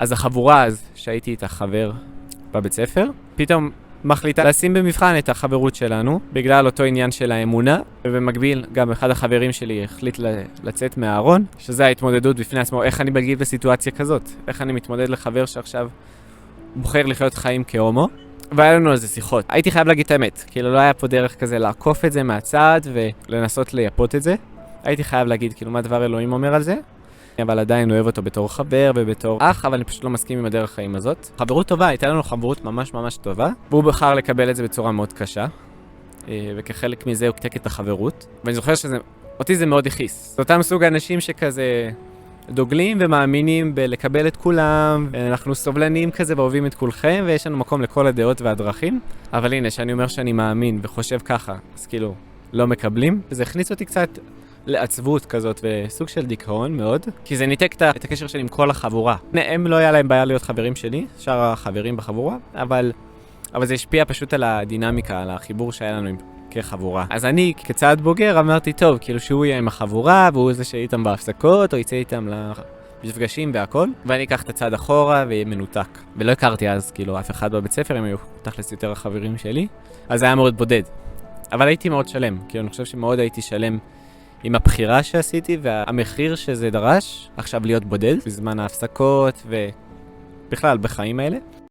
אז החבורה שהייתי איתה חבר בבית ספר, פתאום מחליטה לשים במבחן את החברות שלנו, בגלל אותו עניין של האמונה, ובמקביל גם אחד החברים שלי החליט לצאת מהארון, שזה ההתמודדות בפני עצמו, איך אני מגיב לסיטואציה כזאת, איך אני מתמודד לחבר שעכשיו בוחר לחיות חיים כהומו, והיה לנו על זה שיחות. הייתי חייב להגיד את האמת, כאילו לא היה פה דרך כזה לעקוף את זה מהצד ולנסות לייפות את זה. הייתי חייב להגיד כאילו מה דבר אלוהים אומר על זה, אבל עדיין אוהב אותו בתור חבר ובתור אח, אבל אני פשוט לא מסכים עם הדרך חיים הזאת. חברות טובה, הייתה לנו חברות ממש ממש טובה, והוא בחר לקבל את זה בצורה מאוד קשה, וכחלק מזה הוא קטק את החברות, ואני זוכר אותי זה מאוד הכיס. זה אותם סוג האנשים שכזה דוגלים ומאמינים בלקבל את כולם, אנחנו סובלנים כזה ואוהבים את כולכם, ויש לנו מקום לכל הדעות והדרכים, אבל הנה, שאני אומר שאני מאמין וחושב ככה, אז כאילו לא מקבלים, וזה הכניס אותי קצת לעצבות כזאת וסוג של דיכאון מאוד, כי זה ניתק את הקשר שלי עם כל החבורה. הם לא היה להם בעיה להיות חברים שלי, שאר החברים בחבורה, אבל זה השפיע פשוט על הדינמיקה, על החיבור שהיה לנו כחבורה. אז אני כצעד בוגר אמרתי, טוב, כאילו שהוא יהיה עם החבורה, והוא זה שיהיה איתם בהפסקות, או יצא איתם למפגשים והכל, ואני אקח את הצעד אחורה ויהיה מנותק. ולא הכרתי אז, כאילו, אף אחד בבית ספר, הם היו תכלס יותר החברים שלי, אז זה היה מאוד בודד. אבל הייתי מאוד שלם, כאילו אני חושב שמאוד הייתי שלם עם הבחירה שעשיתי והמחיר שזה דרש, עכשיו להיות בודד בזמן ההפסקות ובכלל בחיים האלה.